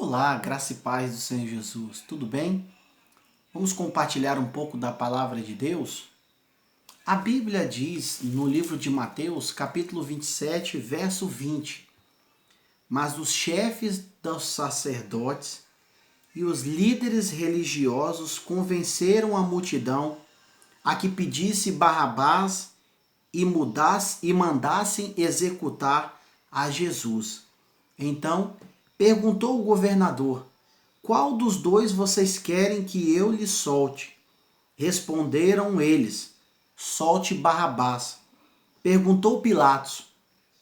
Olá, graça e paz do Senhor Jesus, tudo bem? Vamos compartilhar um pouco da palavra de Deus? A Bíblia diz no livro de Mateus, capítulo 27, verso 20: Mas os chefes dos sacerdotes e os líderes religiosos convenceram a multidão a que pedisse Barrabás e mandassem executar a Jesus. Então perguntou o governador: Qual dos dois vocês querem que eu lhe solte? Responderam eles: Solte Barrabás. Perguntou Pilatos: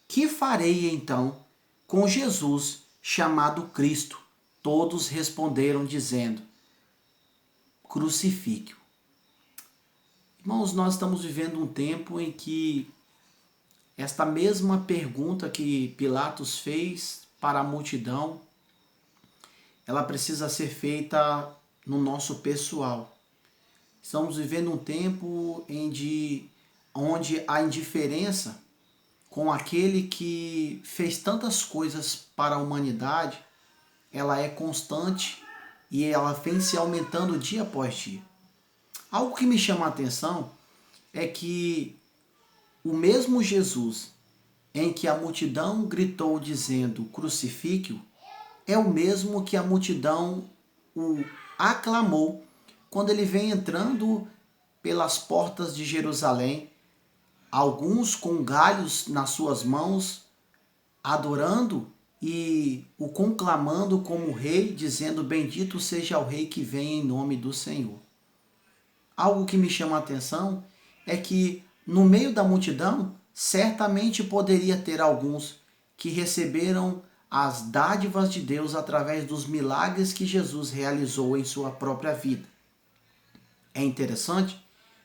Que farei então com Jesus, chamado Cristo? Todos responderam dizendo: Crucifique-o. Irmãos, nós estamos vivendo um tempo em que esta mesma pergunta que Pilatos fez para a multidão, ela precisa ser feita no nosso pessoal. Estamos vivendo um tempo onde a indiferença com aquele que fez tantas coisas para a humanidade, ela é constante e ela vem se aumentando dia após dia. Algo que me chama a atenção é que o mesmo Jesus em que a multidão gritou dizendo crucifique-o, é o mesmo que a multidão o aclamou quando ele vem entrando pelas portas de Jerusalém, alguns com galhos nas suas mãos, adorando e o conclamando como rei, dizendo bendito seja o rei que vem em nome do Senhor. Algo que me chama a atenção é que no meio da multidão, certamente poderia ter alguns que receberam as dádivas de Deus através dos milagres que Jesus realizou em sua própria vida. É interessante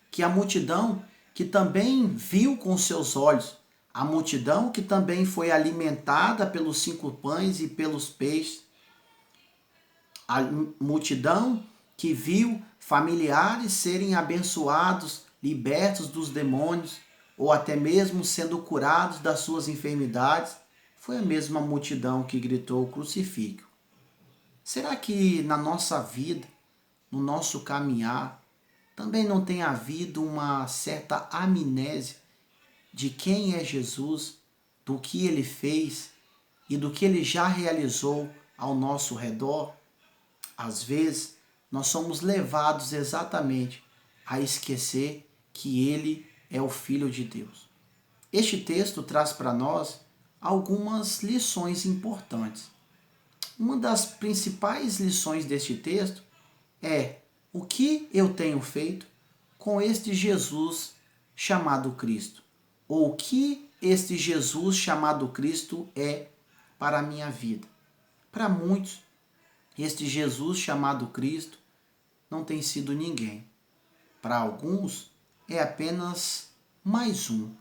que a multidão que também viu com seus olhos, a multidão que também foi alimentada pelos 5 pães e pelos peixes, a multidão que viu familiares serem abençoados, libertos dos demônios, ou até mesmo sendo curados das suas enfermidades, foi a mesma multidão que gritou crucifique-o. Será que na nossa vida, no nosso caminhar, também não tem havido uma certa amnésia de quem é Jesus, do que ele fez e do que ele já realizou ao nosso redor? Às vezes, nós somos levados exatamente a esquecer que ele é o Filho de Deus. Este texto traz para nós algumas lições importantes. Uma das principais lições deste texto é o que eu tenho feito com este Jesus chamado Cristo, ou o que este Jesus chamado Cristo é para a minha vida. Para muitos, este Jesus chamado Cristo não tem sido ninguém. Para alguns, é apenas mais um.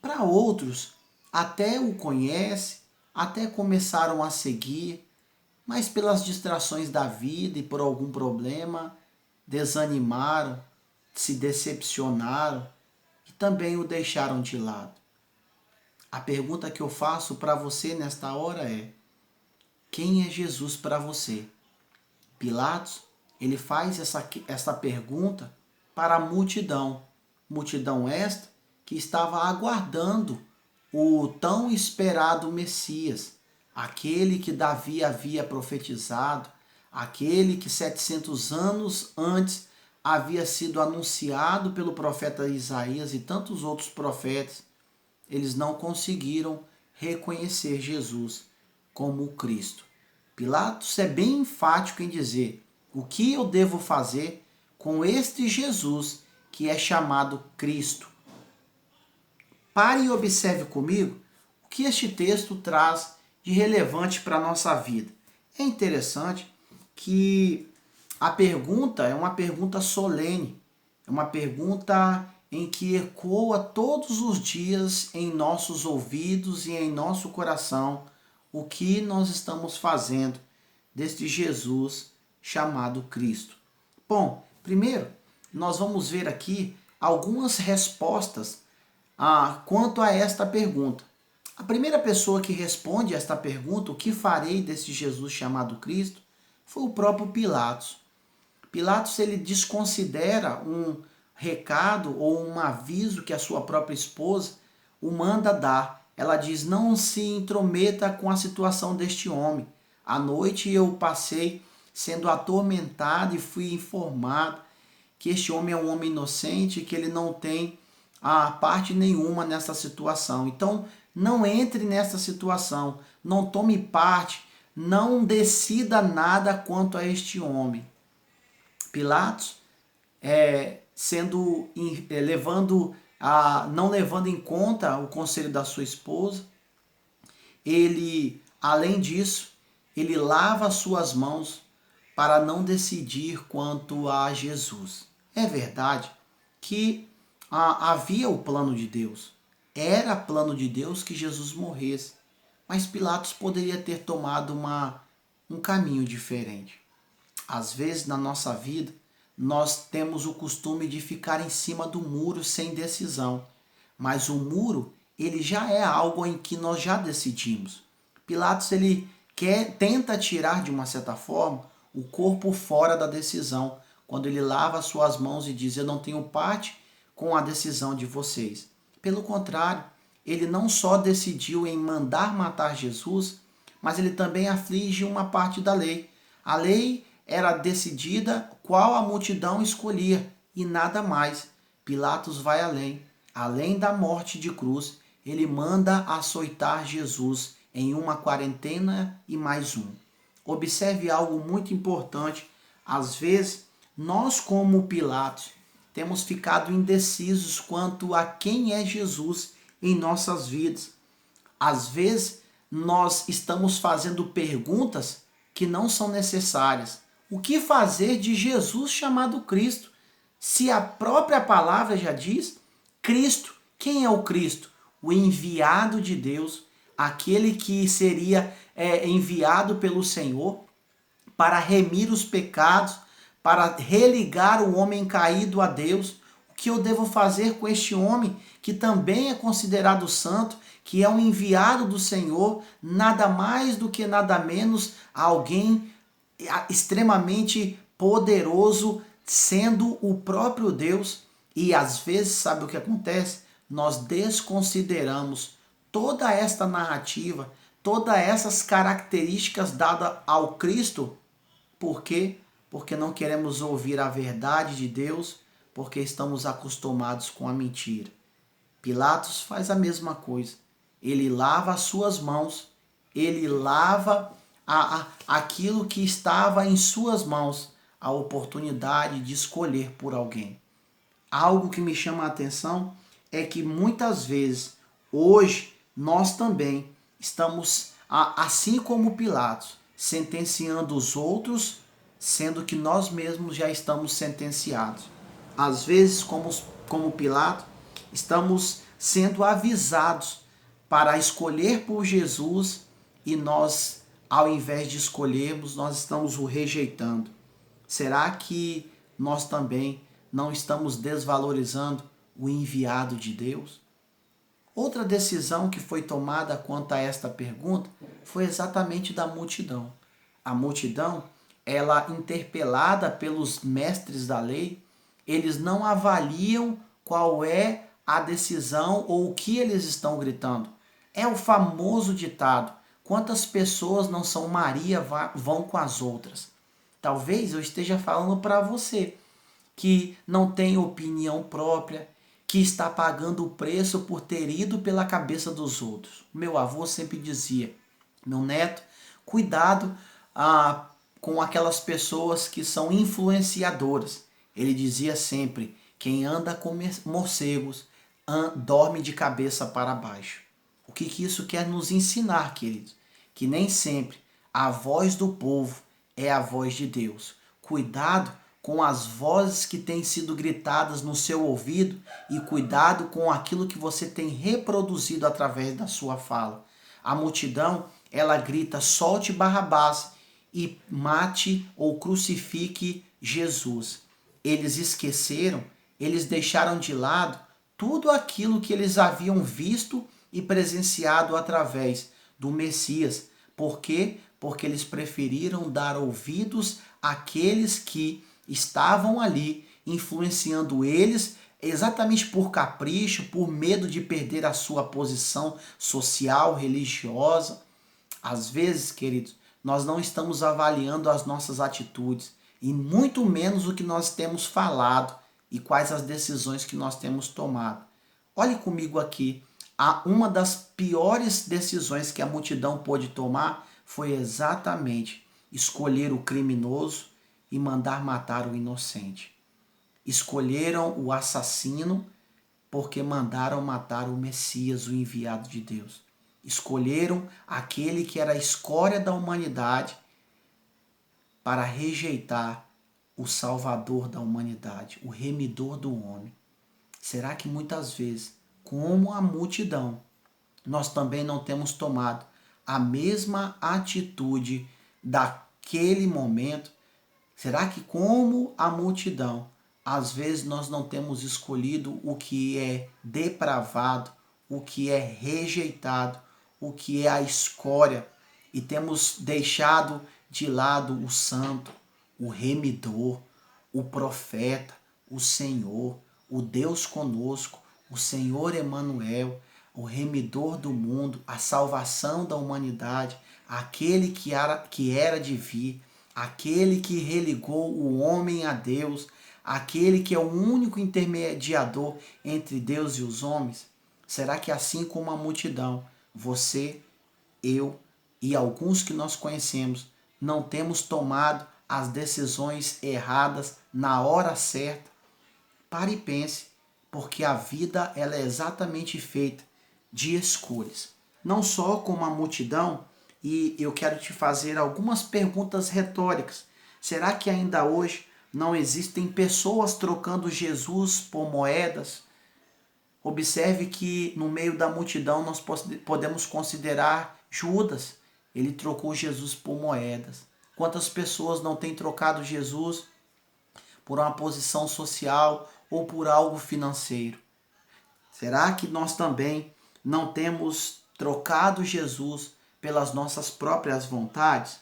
Para outros, até o conhece, até começaram a seguir, mas pelas distrações da vida e por algum problema, desanimaram, se decepcionaram e também o deixaram de lado. A pergunta que eu faço para você nesta hora é: quem é Jesus para você? Pilatos, ele faz essa pergunta para a multidão. Multidão esta que estava aguardando o tão esperado Messias, aquele que Davi havia profetizado, aquele que 700 anos antes havia sido anunciado pelo profeta Isaías e tantos outros profetas. Eles não conseguiram reconhecer Jesus como o Cristo. Pilatos é bem enfático em dizer: o que eu devo fazer com este Jesus que é chamado Cristo? Pare e observe comigo o que este texto traz de relevante para a nossa vida. É interessante que a pergunta é uma pergunta solene, é uma pergunta em que ecoa todos os dias em nossos ouvidos e em nosso coração o que nós estamos fazendo deste Jesus chamado Cristo. Bom, primeiro, nós vamos ver aqui algumas respostas quanto a esta pergunta. A primeira pessoa que responde esta pergunta, o que farei desse Jesus chamado Cristo, foi o próprio Pilatos. Pilatos, ele desconsidera um recado ou um aviso que a sua própria esposa o manda dar. Ela diz: não se intrometa com a situação deste homem. À noite eu passei sendo atormentado e fui informado que este homem é um homem inocente, que ele não tem parte nenhuma nessa situação. Então, não entre nessa situação, não tome parte, não decida nada quanto a este homem. Pilatos, não levando em conta o conselho da sua esposa, ele, além disso, ele lava as suas mãos para não decidir quanto a Jesus. É verdade que havia o plano de Deus. Era plano de Deus que Jesus morresse. Mas Pilatos poderia ter tomado um caminho diferente. Às vezes na nossa vida, nós temos o costume de ficar em cima do muro sem decisão. Mas o muro, ele já é algo em que nós já decidimos. Pilatos, ele tenta tirar de uma certa forma o corpo fora da decisão, quando ele lava as suas mãos e diz: eu não tenho parte com a decisão de vocês. Pelo contrário, ele não só decidiu em mandar matar Jesus, mas ele também aflige uma parte da lei. A lei era decidida qual a multidão escolhia e nada mais. Pilatos vai além da morte de cruz, ele manda açoitar Jesus em uma quarentena e mais um. Observe algo muito importante. Às vezes, nós como Pilatos, temos ficado indecisos quanto a quem é Jesus em nossas vidas. Às vezes, nós estamos fazendo perguntas que não são necessárias. O que fazer de Jesus chamado Cristo? Se a própria palavra já diz, Cristo, quem é o Cristo? O enviado de Deus, aquele que seria enviado pelo Senhor para remir os pecados, para religar o homem caído a Deus. O que eu devo fazer com este homem que também é considerado santo, que é um enviado do Senhor, nada mais do que nada menos alguém extremamente poderoso, sendo o próprio Deus? E às vezes, sabe o que acontece? Nós desconsideramos toda esta narrativa, todas essas características dadas ao Cristo. Por quê? Porque não queremos ouvir a verdade de Deus, porque estamos acostumados com a mentira. Pilatos faz a mesma coisa. Ele lava as suas mãos, ele lava aquilo que estava em suas mãos, a oportunidade de escolher por alguém. Algo que me chama a atenção é que muitas vezes, hoje, nós também estamos, assim como Pilatos, sentenciando os outros, sendo que nós mesmos já estamos sentenciados. Às vezes, como Pilatos, estamos sendo avisados para escolher por Jesus e nós, ao invés de escolhermos, nós estamos o rejeitando. Será que nós também não estamos desvalorizando o enviado de Deus? Outra decisão que foi tomada quanto a esta pergunta foi exatamente da multidão. A multidão, ela interpelada pelos mestres da lei, eles não avaliam qual é a decisão ou o que eles estão gritando. É o famoso ditado: quantas pessoas não são Maria vão com as outras? Talvez eu esteja falando para você que não tem opinião própria, que está pagando o preço por ter ido pela cabeça dos outros. Meu avô sempre dizia: meu neto, cuidado com aquelas pessoas que são influenciadoras. Ele dizia sempre: quem anda com morcegos dorme de cabeça para baixo. O que isso quer nos ensinar, queridos? Que nem sempre a voz do povo é a voz de Deus. Cuidado com as vozes que têm sido gritadas no seu ouvido e cuidado com aquilo que você tem reproduzido através da sua fala. A multidão, ela grita: solte Barrabás e mate ou crucifique Jesus. Eles esqueceram, eles deixaram de lado tudo aquilo que eles haviam visto e presenciado através do Messias. Por quê? porque eles preferiram dar ouvidos àqueles que estavam ali, influenciando eles exatamente por capricho, por medo de perder a sua posição social, religiosa. Às vezes, queridos, nós não estamos avaliando as nossas atitudes e muito menos o que nós temos falado e quais as decisões que nós temos tomado. Olhe comigo aqui, uma das piores decisões que a multidão pôde tomar foi exatamente escolher o criminoso e mandar matar o inocente. Escolheram o assassino porque mandaram matar o Messias, o enviado de Deus. Escolheram aquele que era a escória da humanidade para rejeitar o Salvador da humanidade, o remidor do homem. Será que muitas vezes, como a multidão, nós também não temos tomado a mesma atitude daquele momento? Será que, como a multidão, às vezes nós não temos escolhido o que é depravado, o que é rejeitado, o que é a escória, e temos deixado de lado o santo, o remidor, o profeta, o Senhor, o Deus conosco, o Senhor Emanuel, o remidor do mundo, a salvação da humanidade, aquele que era de vir, aquele que religou o homem a Deus, aquele que é o único intermediador entre Deus e os homens? Será que assim como a multidão, você, eu e alguns que nós conhecemos, não temos tomado as decisões erradas na hora certa? Pare e pense, porque a vida ela é exatamente feita de escolhas. Não só como a multidão, e eu quero te fazer algumas perguntas retóricas. Será que ainda hoje não existem pessoas trocando Jesus por moedas? Observe que no meio da multidão nós podemos considerar Judas. Ele trocou Jesus por moedas. Quantas pessoas não têm trocado Jesus por uma posição social ou por algo financeiro? Será que nós também não temos trocado Jesus pelas nossas próprias vontades?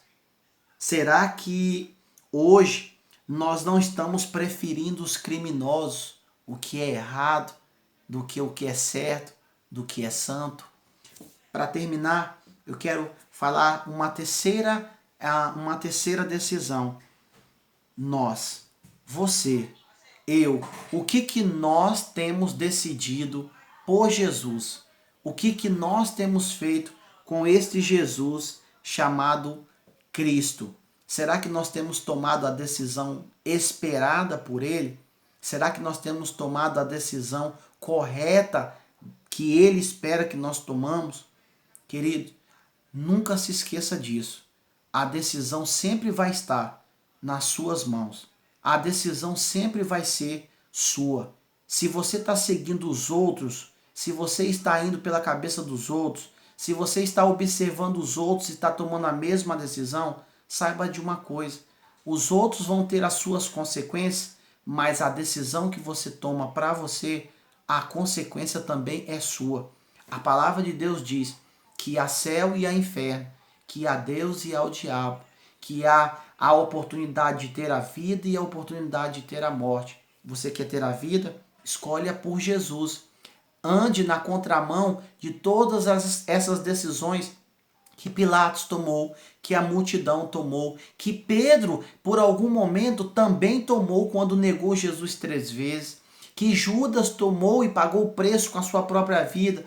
Será que hoje nós não estamos preferindo os criminosos, o que é errado, do que o que é certo, do que é santo? Para terminar, eu quero falar uma terceira decisão. Nós, você, eu, o que nós temos decidido por Jesus? O que nós temos feito com este Jesus chamado Cristo? Será que nós temos tomado a decisão esperada por Ele? Será que nós temos tomado a decisão correta que Ele espera que nós tomamos? Querido, nunca se esqueça disso. A decisão sempre vai estar nas suas mãos. A decisão sempre vai ser sua. Se você está seguindo os outros, se você está indo pela cabeça dos outros, se você está observando os outros e está tomando a mesma decisão, saiba de uma coisa: os outros vão ter as suas consequências, mas a decisão que você toma para você, a consequência também é sua. A palavra de Deus diz que há céu e há inferno, que há Deus e há o diabo, que há a oportunidade de ter a vida e a oportunidade de ter a morte. Você quer ter a vida? Escolha por Jesus. Ande na contramão de todas essas decisões que Pilatos tomou, que a multidão tomou, que Pedro, por algum momento, também tomou quando negou Jesus 3 vezes, que Judas tomou e pagou o preço com a sua própria vida,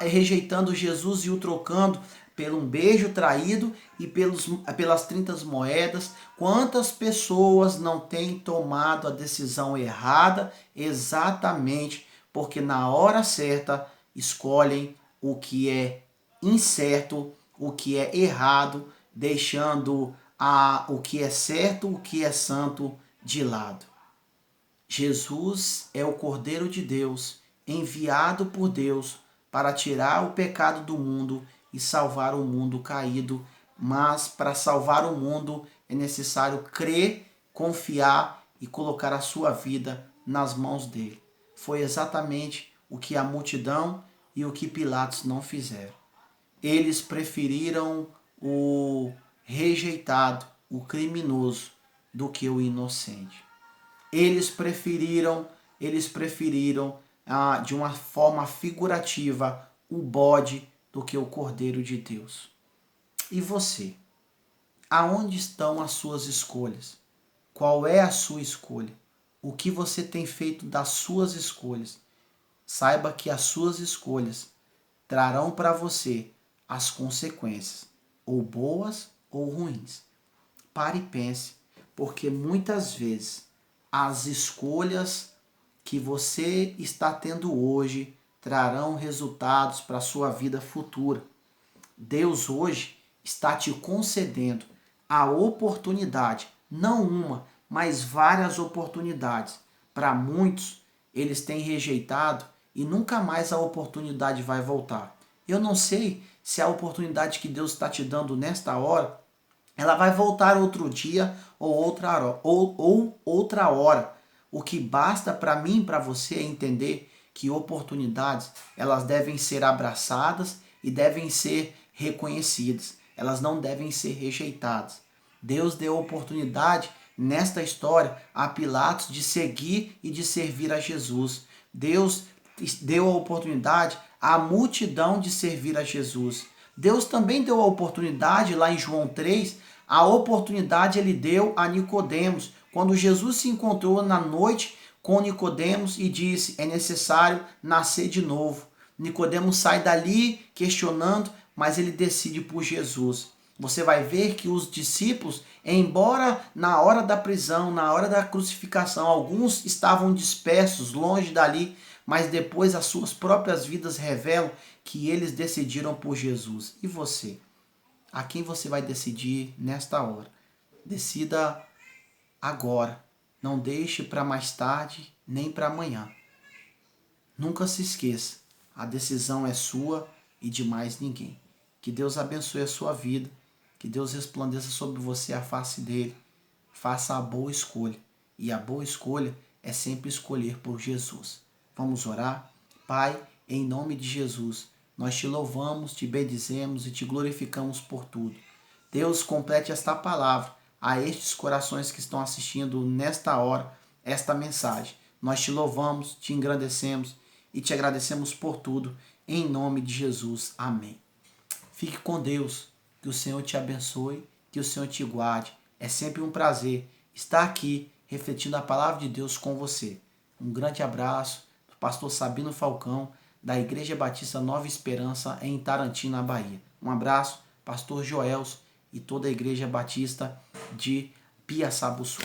rejeitando Jesus e o trocando pelo um beijo traído e pelas 30 moedas. Quantas pessoas não têm tomado a decisão errada exatamente porque na hora certa escolhem o que é incerto, o que é errado, deixando o que é certo, o que é santo de lado. Jesus é o Cordeiro de Deus, enviado por Deus para tirar o pecado do mundo e salvar o mundo caído. Mas para salvar o mundo é necessário crer, confiar e colocar a sua vida nas mãos dele. Foi exatamente o que a multidão e o que Pilatos não fizeram. Eles preferiram rejeitado o criminoso do que o inocente. Eles preferiram de uma forma figurativa o bode do que o Cordeiro de Deus. E você? Aonde estão as suas escolhas? Qual é a sua escolha? O que você tem feito das suas escolhas? Saiba que as suas escolhas trarão para você as consequências, ou boas ou ruins. Pare e pense, porque muitas vezes as escolhas que você está tendo hoje trarão resultados para a sua vida futura. Deus hoje está te concedendo a oportunidade, não uma, mas várias oportunidades. Para muitos, eles têm rejeitado e nunca mais a oportunidade vai voltar. Eu não sei se a oportunidade que Deus está te dando nesta hora, ela vai voltar outro dia ou outra hora. O que basta para mim e para você é entender que oportunidades, elas devem ser abraçadas e devem ser reconhecidas. Elas não devem ser rejeitadas. Deus deu oportunidade nesta história a Pilatos de seguir e de servir a Jesus. Deus deu a oportunidade à multidão de servir a Jesus. Deus também deu a oportunidade, lá em João 3, a oportunidade ele deu a Nicodemos, quando Jesus se encontrou na noite com Nicodemos e disse: é necessário nascer de novo. Nicodemos sai dali questionando, mas ele decide por Jesus. Você vai ver que os discípulos, embora na hora da prisão, na hora da crucificação, alguns estavam dispersos, longe dali, mas depois as suas próprias vidas revelam que eles decidiram por Jesus. E você? A quem você vai decidir nesta hora? Decida agora. Não deixe para mais tarde, nem para amanhã. Nunca se esqueça, a decisão é sua e de mais ninguém. Que Deus abençoe a sua vida, que Deus resplandeça sobre você a face dele. Faça a boa escolha. E a boa escolha é sempre escolher por Jesus. Vamos orar? Pai, em nome de Jesus, nós te louvamos, te bendizemos e te glorificamos por tudo. Deus, complete esta palavra a estes corações que estão assistindo nesta hora, esta mensagem. Nós te louvamos, te engrandecemos e te agradecemos por tudo. Em nome de Jesus. Amém. Fique com Deus. Que o Senhor te abençoe, que o Senhor te guarde. É sempre um prazer estar aqui refletindo a palavra de Deus com você. Um grande abraço do pastor Sabino Falcão, da Igreja Batista Nova Esperança, em Tarantina, Bahia. Um abraço, pastor Joelso e toda a Igreja Batista de Piaçabuçu.